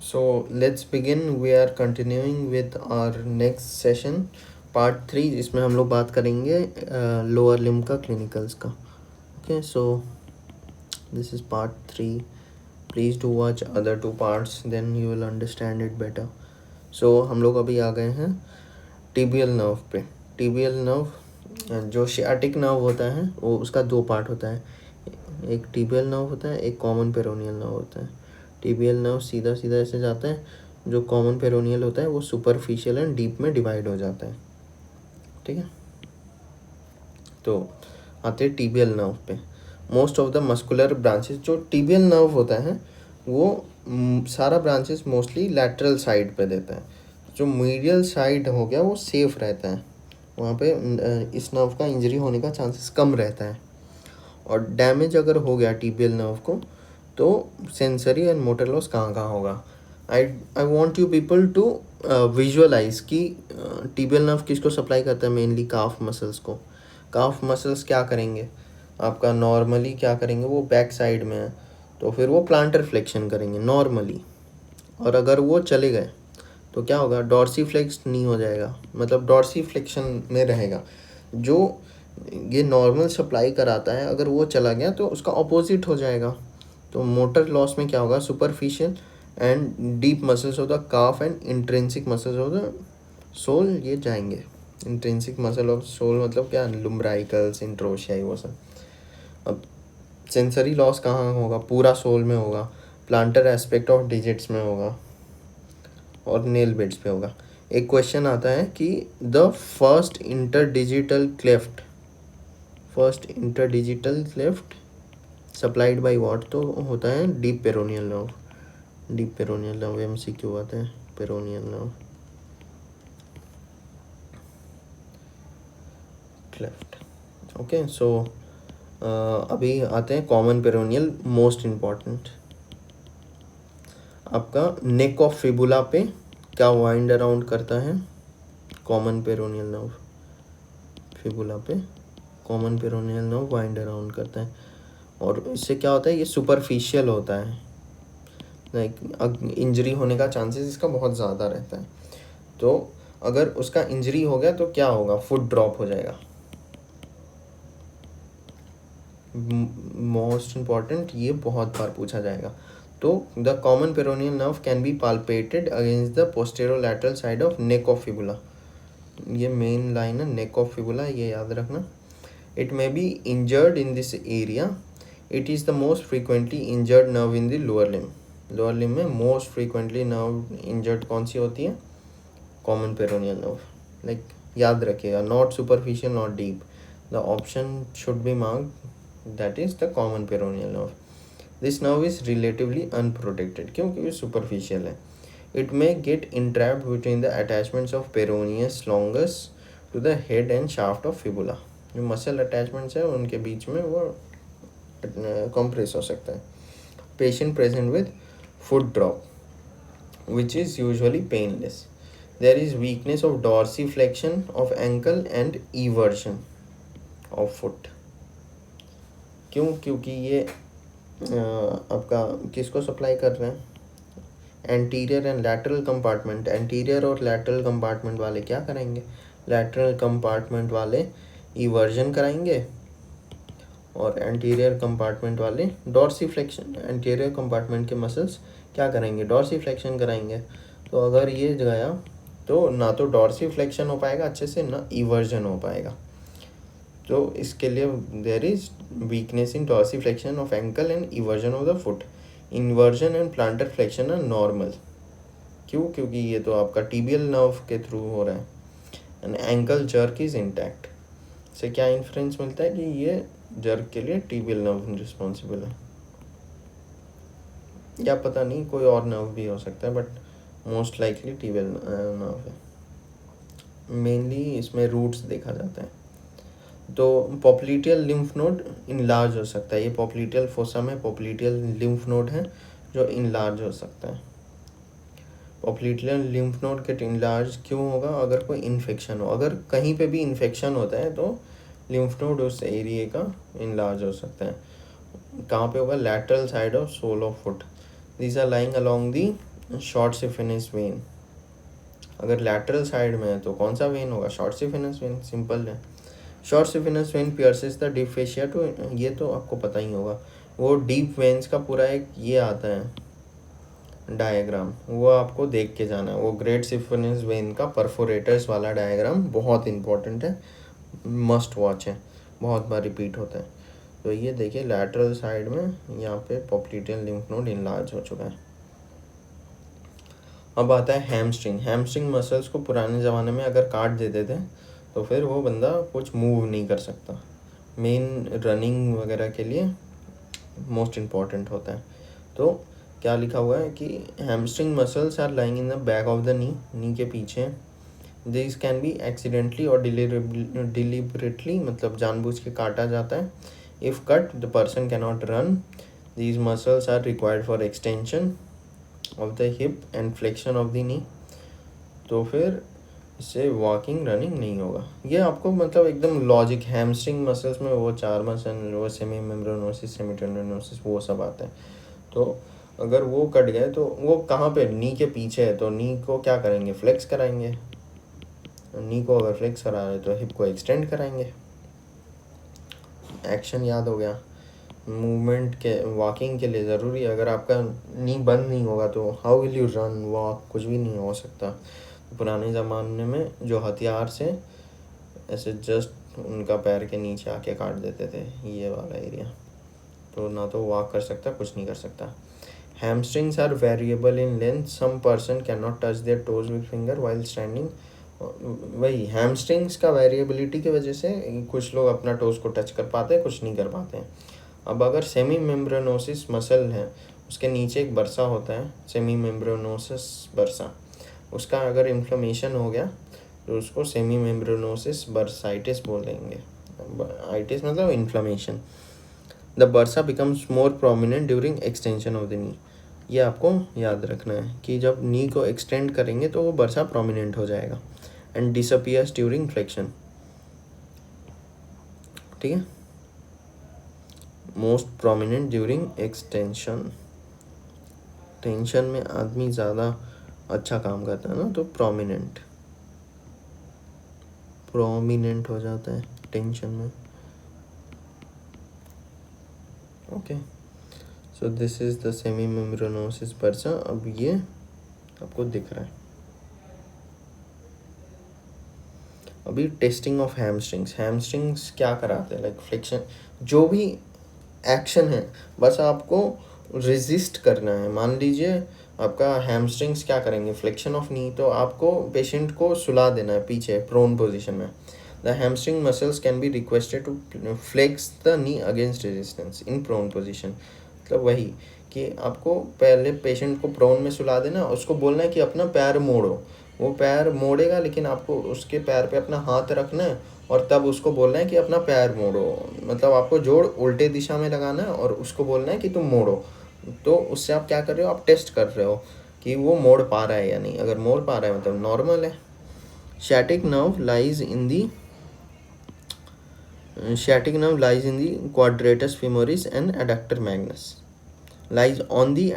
So let's begin. We are continuing with our next session, part 3, जिसमें हम लोग बात करेंगे लोअर लिम्ब का क्लिनिकल्स का. Okay, so this is part 3. Please do watch other 2 parts, then you will understand it better. So हम लोग अभी आ गए हैं टीबियल नर्व पे. टीबियल नर्व जो शियाटिक नर्व होता है वो उसका 2 पार्ट होता है. एक टीबियल नर्व होता है, एक कॉमन पेरोनियल नर्व होता है. टीबियल नर्व सीधा सीधा ऐसे जाता है. जो कॉमन पेरोनियल होता है वो सुपरफिशियल एंड डीप में डिवाइड हो जाता है. ठीक है, तो आते हैं टीबियल नर्व पे. Most of the muscular branches, जो टीबियल नर्व होता है वो सारा ब्रांचेस मोस्टली लैटरल साइड पे देता है. जो मीडियल साइड हो गया वो सेफ रहता है, वहाँ पे इस नर्व का इंजरी होने का चांसेस कम रहता है. और डैमेज अगर हो गया टीबियल नर्व को तो सेंसरी एंड मोटर लॉस कहाँ कहाँ होगा. I want you people to visualize कि टीबियल नर्व किसको सप्लाई करता है. मेनली काफ मसल्स को. काफ मसल्स क्या करेंगे आपका, नॉर्मली क्या करेंगे, वो बैक साइड में है तो फिर वो प्लांटर फ्लेक्शन करेंगे नॉर्मली. और अगर वो चले गए तो क्या होगा, डॉर्सी फ्लेक्स नहीं हो जाएगा, मतलब डॉर्सी फ्लेक्शन में रहेगा. जो ये नॉर्मल सप्लाई कराता है अगर वो चला गया तो उसका अपोजिट हो जाएगा. तो मोटर लॉस में क्या होगा, superficial and deep muscles of the calf and intrinsic muscles of the sole ये जाएंगे. इंट्रिंसिक मसल ऑफ सोल मतलब क्या, लुम्ब्राइकल्स, इंट्रोशियाई, वो सब. अब सेंसरी लॉस कहाँ होगा, पूरा सोल में होगा, प्लांटर एस्पेक्ट ऑफ डिजिट्स में होगा और नेल बेड्स पे होगा. एक क्वेश्चन आता है कि the first interdigital cleft supplied by what, तो होता है deep peroneal nerve. Deep peroneal nerve MCQ आता है. Peroneal nerve cleft. ओके, सो अभी आते हैं कॉमन पेरोनियल, मोस्ट इम्पॉर्टेंट. आपका नेक ऑफ फिबुला पे क्या वाइंड अराउंड करता है, कॉमन पेरोनियल नर्व. फिबुला पे common peroneal nerve wind around करता है. और इससे क्या होता है, ये सुपरफिशियल होता है. लाइक इंजरी होने का चांसेस इसका बहुत ज़्यादा रहता है. तो अगर उसका इंजरी हो गया तो क्या होगा, फुट ड्रॉप हो जाएगा. मोस्ट इम्पॉर्टेंट, ये बहुत बार पूछा जाएगा. तो the common peroneal nerve can be palpated against the posterolateral side of neck of fibula. ये मेन लाइन है, नेक ऑफ फिबुला, ये याद रखना. It may be injured in this area. It is the most frequently injured nerve in the lower limb. Lower limb में most frequently nerve injured कौन सी होती है, कॉमन पेरोनियल नर्व. लाइक याद रखिएगा, not superficial, not deep. The option should be marked, that is the common peroneal nerve. This nerve is relatively unprotected, क्योंकि superficial है. It may get entrapped between the attachments of peroneus longus to the head and shaft of fibula. जो muscle attachments है उनके बीच में वो compress हो सकता है. Patient present with foot drop which is usually painless. There is weakness of dorsiflexion of ankle and eversion of foot. क्यों, क्योंकि ये आपका किसको सप्लाई कर रहे हैं, anterior and lateral compartment. Anterior और लैटरल कंपार्टमेंट वाले क्या करेंगे, लैटरल कंपार्टमेंट वाले इवर्जन कराएंगे और एंटीरियर कंपार्टमेंट वाले डॉर्सीफ्लेक्शन. एंटीरियर कंपार्टमेंट के मसल्स क्या करेंगे, डॉर्सीफ्लेक्शन कराएंगे. तो अगर ये गया तो ना तो डॉर्सीफ्लेक्शन हो पाएगा अच्छे से, ना इवर्जन हो पाएगा. तो इसके लिए there is weakness in dorsiflexion of ankle and eversion of the foot. Inversion and plantar flexion are normal. क्यों, क्योंकि ये तो आपका टीबियल नर्व के थ्रू हो रहा है. And ankle jerk is intact. से क्या इन्फ्रेंस मिलता है कि ये जर्क के लिए टीबियल नर्व रिस्पॉन्सिबल है, या पता नहीं कोई और नर्व भी हो सकता है, but most likely tibial nerve है. मेनली इसमें रूट्स देखा जाता है. तो पॉप्लिटियल लिम्फ नोड इनलार्ज हो सकता है. ये पॉप्लिटियल फोसा में पॉप्लिटियल लिम्फ नोड है जो इनलार्ज हो सकता है. Popliteal lymph node get enlarge क्यों होगा, अगर कोई इन्फेक्शन हो. अगर कहीं पे भी इन्फेक्शन होता है तो लिम्फ नोड उस एरिया का इनलार्ज हो सकता है. कहाँ पे होगा, lateral side of sole of foot. These are lying along the short saphenous vein. अगर लैटरल साइड में है तो कौन सा वेन होगा? शॉर्ट सिफिनस वेन, सिंपल है। Short saphenous vein pierces the deep fascia to, ये तो आपको पता ही होगा। वो डीप वेन्स का पूरा एक ये आता है डायग्राम, वो आपको देख के जाना है। वो ग्रेट सिफिनस वेन का परफोरेटर्स वाला डायग्राम बहुत इंपॉर्टेंट है, मस्ट वॉच है, बहुत बार रिपीट होता है। तो ये देखिए लैटरल साइड में यहाँ पे पॉप्लिटियन लिम्फ नोड इनलार्ज हो चुका है। अब आता है हैमस्ट्रिंग। हैमस्ट्रिंग मसल्स को पुराने ज़माने में अगर काट देते थे तो फिर वो बंदा कुछ मूव नहीं कर सकता। मेन रनिंग वगैरह के लिए मोस्ट इम्पॉर्टेंट होता है। तो क्या लिखा हुआ है कि hamstring muscles are lying in the back of the knee के पीछे। दिस कैन बी एक्सीडेंटली और डिलिबरेटली, मतलब जानबूझ के काटा जाता है। If cut the person cannot run. These muscles are required for extension of the hip and flexion of the knee. तो फिर इससे वॉकिंग रनिंग नहीं होगा। ये आपको मतलब एकदम लॉजिक, हैमस्ट्रिंग मसल्स में वो 4 मसल, वो सेमी मेम्ब्रेनोसिस, सेमी टेंडोनोसिस, वो सब आता है। तो अगर वो कट गए तो वो कहाँ पे? नी के पीछे है, तो नी को क्या करेंगे? फ्लेक्स कराएंगे। नी को अगर फ्लेक्स करा रहे तो हिप को एक्सटेंड कराएंगे। एक्शन याद हो गया। मूवमेंट के, वॉकिंग के लिए ज़रूरी है। अगर आपका नी बंद नहीं होगा तो how will you run, walk, कुछ भी नहीं हो सकता। पुराने ज़माने में जो हथियार से ऐसे जस्ट उनका पैर के नीचे आके काट देते थे ये वाला एरिया, तो ना तो वॉक कर सकता, कुछ नहीं कर सकता। Hamstrings are variable in length. Some person can not touch their toes with finger while standing. वही हैमस्ट्रिंग्स का वेरिएबिलिटी की वजह से कुछ लोग अपना टोज को टच कर पाते हैं, कुछ नहीं कर पाते हैं। अब अगर सेमी मेम्ब्रेनोसिस मसल है, उसके नीचे एक बरसा होता है, सेमी मेम्ब्रेनोसिस बरसा, उसका अगर इन्फ्लेमेशन हो गया तो उसको सेमी मेम्ब्रेनोसिस बर्साइटिस बोल देंगे। आइटिस मतलब inflammation. The bursa becomes more prominent during extension of the नी। ये आपको याद रखना है कि जब नी को एक्सटेंड करेंगे तो वो बर्सा प्रोमिनेंट हो जाएगा। And disappears during flexion. ठीक है, most prominent during extension. Tension में आदमी ज़्यादा अच्छा काम करता है ना, तो प्रोमिनेंट हो जाता है टेंशन में। Okay, so this is the semimembranosus bursa. अब ये आपको दिख रहा है। अभी टेस्टिंग ऑफ हैमस्ट्रिंग्स। हैमस्ट्रिंग्स क्या कराते हैं? लाइक फ्लेक्शन, जो भी एक्शन है बस आपको रेजिस्ट करना है। मान लीजिए आपका हैमस्ट्रिंग्स क्या करेंगे? फ्लेक्शन ऑफ नी, तो आपको पेशेंट को सुला देना है पीछे प्रोन पोजीशन में। The hamstring muscles can be requested to flex the knee against resistance in prone position. मतलब वही कि आपको पहले पेशेंट को प्रोन में सुला देना, उसको बोलना है कि अपना पैर मोड़ो। वो पैर मोड़ेगा, लेकिन आपको उसके पैर पे अपना हाथ रखना है और तब उसको बोलना है कि अपना पैर मोड़ो। मतलब आपको जोड़ उल्टे दिशा में लगाना है और उसको बोलना है कि तुम मोड़ो। तो उससे आप क्या कर रहे हो? आप टेस्ट कर रहे हो कि वो मोड़ पा रहा है या नहीं। अगर मोड़ पा रहा है मतलब नॉर्मल है। sciatic nerve lies in the quadratus femoris and adductor magnus. Lies on the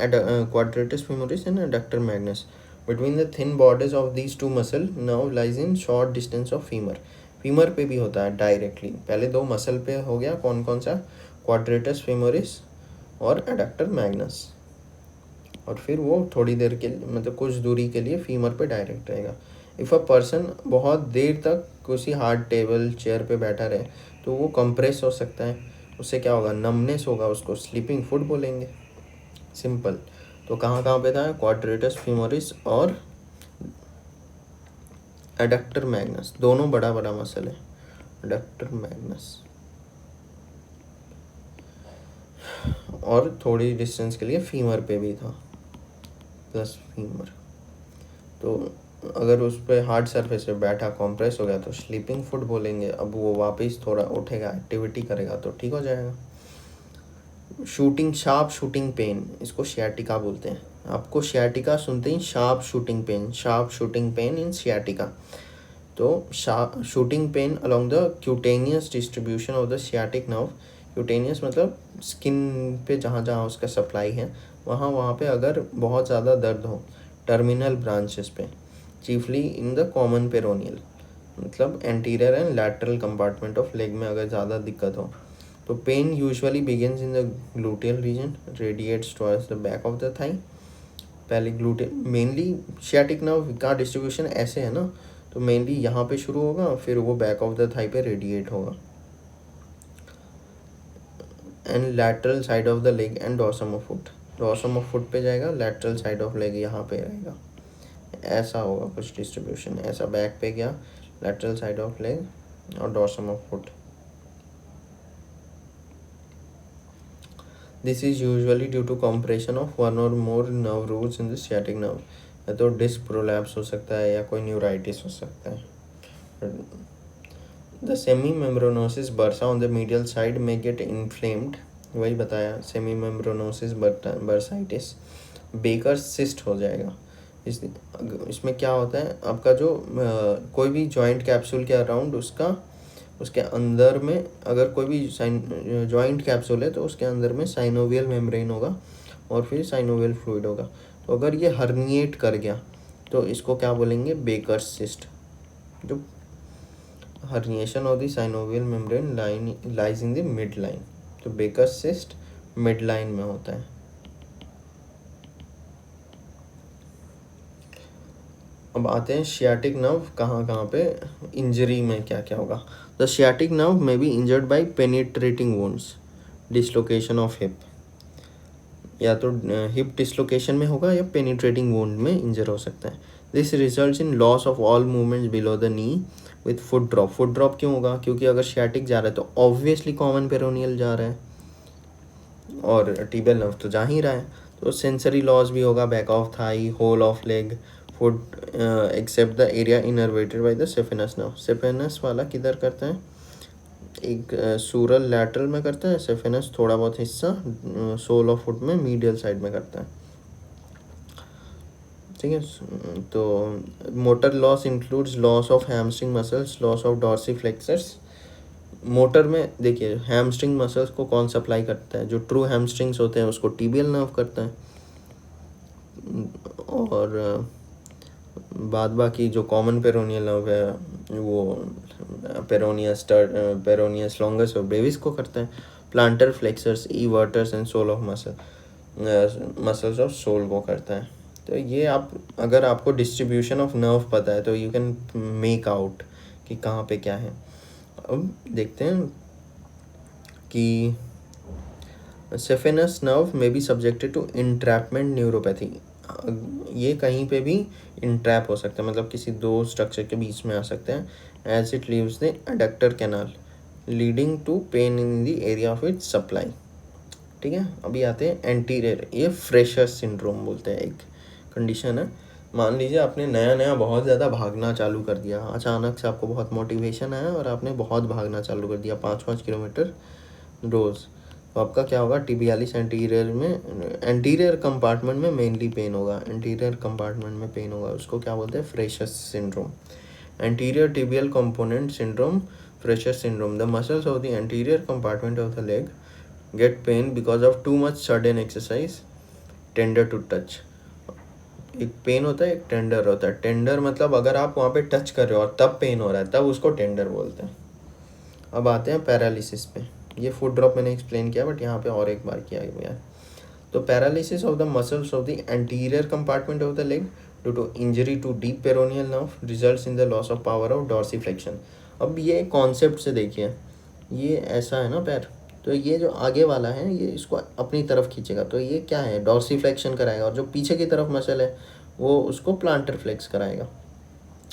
quadratus femoris and adductor magnus. Between the thin borders of these two muscle, nerve lies in short distance of femur. Femur पे भी होता है directly. पहले दो muscle पे हो गया, कौन कौन सा? क्वाड्रेटस फेमोरिस और एडक्टर मैग्नस। और फिर वो थोड़ी देर के मतलब कुछ दूरी के लिए फीमर पे डायरेक्ट रहेगा। इफ़ अ पर्सन बहुत देर तक किसी हार्ड टेबल चेयर पे बैठा रहे तो वो कंप्रेस हो सकता है। उससे क्या होगा? नमनेस होगा, उसको स्लीपिंग फुट बोलेंगे। सिंपल। तो कहाँ कहाँ पे था? क्वाड्रेटस फीमोरिस और एडक्टर मैग्नस, दोनों बड़ा बड़ा मसल है। एडक्टर मैग्नस और थोड़ी डिस्टेंस के लिए फीमर पे भी था, प्लस फीमर। तो अगर उस पर हार्ड सरफेस पे बैठा कॉम्प्रेस हो गया तो स्लीपिंग फुट बोलेंगे। अब वो वापस थोड़ा उठेगा, एक्टिविटी करेगा तो ठीक हो जाएगा। शार्प शूटिंग पेन, इसको सियाटिका बोलते हैं। आपको सियाटिका सुनते ही sharp shooting pain in sciatica. तो shooting pain along the cutaneous distribution of the sciatic nerve. Cutaneous मतलब स्किन पे जहाँ जहाँ उसका सप्लाई है वहाँ पे अगर बहुत ज़्यादा दर्द हो, टर्मिनल ब्रांचेस पे, chiefly in the common peroneal, मतलब anterior and lateral compartment of leg में अगर ज़्यादा दिक्कत हो तो pain usually begins in the gluteal region, radiates towards the back of the thigh. पहले ग्लूटियल, मेनली शियाटिक नर्व का डिस्ट्रीब्यूशन ऐसे है ना, तो मेनली यहाँ पे शुरू होगा, फिर वो बैक ऑफ द थाई पे रेडिएट होगा। And lateral side of the leg and dorsum of foot, dorsum of foot पे जाएगा, लैटरल साइड ऑफ लेग यहाँ पे रहेगा। ऐसा होगा कुछ डिस्ट्रीब्यूशन, ऐसा बैक पे गया, लैटरल साइड ऑफ लेग और dorsum of foot. This is usually due to compression of one or more nerve roots in the sciatic nerve, या तो डिस्क प्रोलैप्स हो सकता है या कोई न्यूराइटिस हो सकता है। The semimembranosus bursa on the medial side may get inflamed, वही बताया, semimembranosus bursitis, Baker cyst हो जाएगा। इसमें क्या होता है, आपका जो कोई भी जॉइंट कैप्सूल के अराउंड उसके अंदर में अगर कोई भी जॉइंट कैप्सूल है तो उसके अंदर में साइनोवियल मेम्ब्रेन होगा और फिर साइनोवियल फ्लूइड होगा। तो अगर ये हर्निएट कर गया तो इसको क्या बोलेंगे, बेकर सिस्ट। जो herniation of the synovial membrane lies in the mid line, तो बेकर सिस्ट मिड लाइन में होता है। अब आते हैं शियाटिक नर्व कहाँ पे इंजरी में क्या क्या होगा। The sciatic nerve may be injured by penetrating wounds, dislocation of hip, या तो हिप डिसलोकेशन में होगा या पेनिट्रेटिंग वुंड में इंजर हो सकता है। This results in loss of all movements below the knee with foot drop. Foot drop क्यों होगा, क्योंकि अगर शियाटिक जा रहा है तो ऑब्वियसली कॉमन पेरोनियल जा रहा है और टिबियल नर्व तो जा ही रहा है, तो सेंसरी लॉस भी होगा, back of thigh, whole of leg, foot except the area innervated by the saphenous nerve. Saphenous वाला किधर करता है, एक सूरल लैटरल में करता है, सेफेनस थोड़ा बहुत हिस्सा सोल ऑफ फुट में मीडियल साइड में करता है। ठीक है, तो motor loss includes loss of hamstring muscles, loss of dorsiflexors. Motor में देखिए हैमस्ट्रिंग मसल्स को कौन सप्लाई करता है, जो ट्रू हैमस्ट्रिंग्स होते हैं उसको टिबियल नर्व करता है, और बाद बाकी जो कॉमन पेरोनियल नर्व है वो पेरोनियस लॉन्गस और ब्रेविस को करता है। Plantar flexors, evertors and sole of muscles of sole को करता है। तो ये आप, अगर आपको डिस्ट्रीब्यूशन ऑफ नर्व पता है तो यू कैन मेक आउट कि कहाँ पे क्या है। अब देखते हैं कि saphenous nerve may be subjected to entrapment neuropathy, ये कहीं पे भी इंट्रैप हो सकता है, मतलब किसी दो स्ट्रक्चर के बीच में आ सकते हैं, as it leaves the adductor canal leading to pain in the area of its supply. ठीक है, अभी आते हैं एंटीरियर, ये फ्रेशर सिंड्रोम बोलते हैं, एक कंडीशन है। मान लीजिए आपने नया बहुत ज़्यादा भागना चालू कर दिया, अचानक से आपको बहुत मोटिवेशन आया और आपने बहुत भागना चालू कर दिया, 5-5 किलोमीटर रोज़, तो आपका क्या होगा, टिबियालिस एंटीरियर में, एंटीरियर कंपार्टमेंट में मेनली पेन होगा, एंटीरियर कंपार्टमेंट में पेन होगा, उसको क्या बोलते हैं, freshers syndrome. Anterior tibial component syndrome, freshers syndrome, the muscles of the anterior compartment of the leg get pain because of too much sudden exercise, tender to touch. एक pain होता है, एक टेंडर होता है। टेंडर मतलब अगर आप वहाँ पे टच कर रहे हो और तब पेन हो रहा है, तब उसको टेंडर बोलते हैं। अब आते हैं पैरालिसिस पे, ये फुट ड्रॉप मैंने एक्सप्लेन किया बट यहाँ पे और एक बार किया गया है। तो paralysis of the muscles of the anterior compartment of the leg due to injury to deep peroneal nerve results in the loss of power of dorsiflexion. अब ये कॉन्सेप्ट से देखिए, ये ऐसा है ना पैर, तो ये जो आगे वाला है ये इसको अपनी तरफ खींचेगा, तो ये क्या है, डॉर्सीफ्लेक्शन कराएगा, और जो पीछे की तरफ मसल है वो उसको प्लांटर फ्लेक्स कराएगा।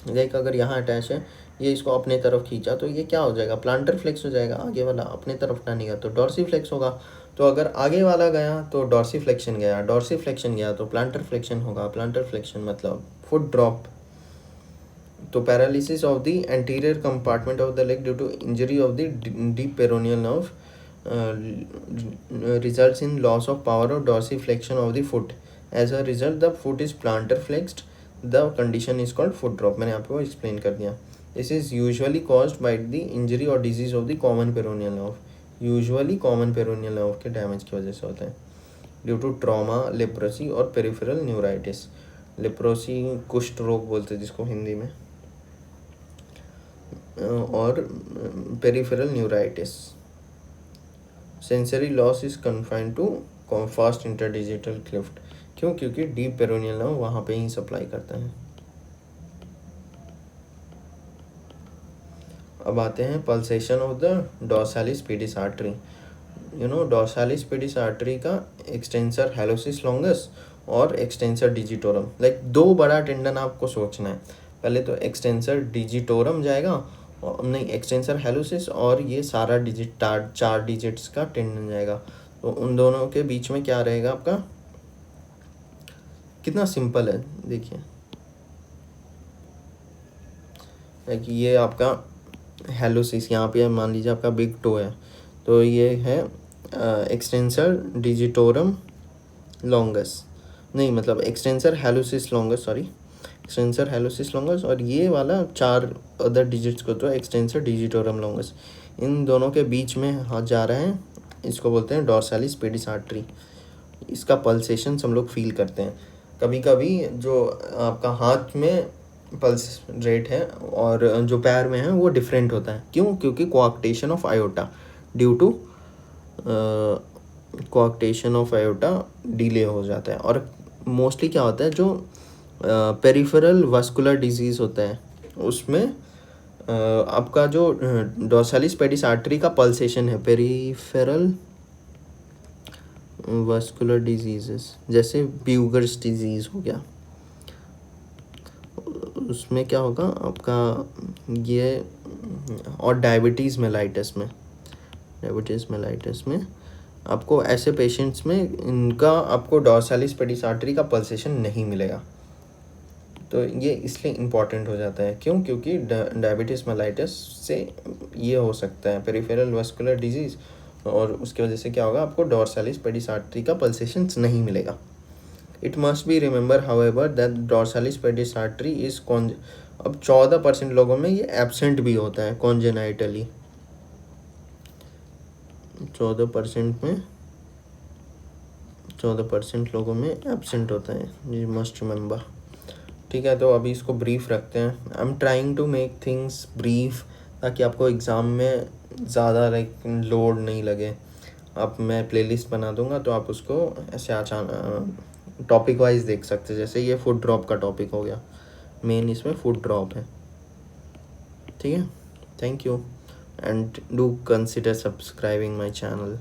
लाइक अगर यहाँ अटैच है, ये इसको अपने तरफ खींचा तो ये क्या हो जाएगा, प्लांटर फ्लेक्स हो जाएगा, आगे वाला अपने तरफ टानेगा तो डॉर्सी फ्लेक्स होगा। तो अगर आगे वाला गया तो डॉर्सी फ्लेक्शन गया, डॉर्सी फ्लेक्शन गया तो प्लांटर फ्लेक्शन होगा, प्लांटर फ्लेक्शन मतलब फुट ड्रॉप। तो paralysis of the anterior compartment of the leg due to injury of the deep peroneal nerve results in loss of power of dorsiflexion of the foot. As a result, the foot is plantar flexed. The condition is called foot drop. मैंने आपको explain कर दिया। This is usually caused by the injury or disease of the common peroneal nerve. Usually common peroneal nerve के damage की वजह से होता है, due to trauma, leprosy और peripheral neuritis. लेप्रोसी कुष्ठ रोग बोलते हैं जिसको हिंदी में, और peripheral neuritis. Sensory loss is confined to first interdigital cleft. क्यों? क्योंकि डीप पेरोनियल नर्व वहाँ पे ही सप्लाई करता है। अब आते हैं pulsation of the dorsalis pedis artery. Dorsalis pedis artery का एक्सटेंसर हैलोसिस लॉन्गस और एक्सटेंसर डिजिटोरम, लाइक दो बड़ा टेंडन आपको सोचना है। पहले तो एक्सटेंसर डिजिटोरम जाएगा, और नहीं एक्सटेंसर हैलोसिस, और ये सारा डिजिट 4 डिजिट्स का टेंडन जाएगा। तो उन दोनों के बीच में क्या रहेगा आपका? कितना सिंपल है देखिए, लाइक ये आपका हैलोसिस, यहाँ पे मान लीजिए आपका बिग टो है, तो ये है एक्सटेंसर डिजिटोरम लॉन्गस, नहीं मतलब extensor hallucis longus, sorry extensor hallucis longus, और ये वाला 4 अदर डिजिट्स को तो एक्सटेंसर डिजिटोरम लॉन्गस। इन दोनों के बीच में हाथ जा रहे हैं, इसको बोलते हैं डॉर्सालिस पेडिस आर्टरी। इसका पल्सेशन हम लोग फील करते हैं। कभी कभी जो आपका हाथ में पल्स रेट है और जो पैर में है वो डिफरेंट होता है। क्यों? क्योंकि coarctation of aorta, due to coarctation of aorta delay हो जाता है। और मोस्टली क्या होता है, जो पेरिफेरल वास्कुलर डिजीज़ होता है उसमें आपका जो डॉर्सालिस पेडिस आर्टरी का पल्सेशन है, पेरिफेरल वास्कुलर डिजीजेस जैसे ब्यूगर्स डिजीज़ हो गया, उसमें क्या होगा आपका ये, और डायबिटीज़ मेलाइटस में आपको ऐसे पेशेंट्स में इनका आपको डॉर्सालिस पेडिस आर्टरी का पल्सेशन नहीं मिलेगा। तो ये इसलिए इम्पॉर्टेंट हो जाता है। क्यों? क्योंकि डायबिटीज़ मेलाइटस से ये हो सकता है पेरिफेरल वास्कुलर डिजीज़, और उसकी वजह से क्या होगा, आपको डॉर्सालिस पेडिस आर्टरी का पल्सेशन नहीं मिलेगा। It must be remember however that dorsalis pedis artery is अब 14% लोगों में ये एब्सेंट भी होता है कॉन्जेनाइटली, 14% लोगों में एब्सेंट होता है, यू मस्ट रिमेंबर। ठीक है, तो अभी इसको ब्रीफ रखते हैं। I am trying to make things brief ताकि आपको एग्ज़ाम में ज़्यादा लाइक लोड नहीं लगे। अब मैं प्लेलिस्ट बना दूंगा तो आप उसको ऐसे अचानक टॉपिक वाइज देख सकते हैं। जैसे ये फुट ड्रॉप का टॉपिक हो गया, मेन इसमें फुट ड्रॉप है। ठीक है, thank you and do consider subscribing my channel.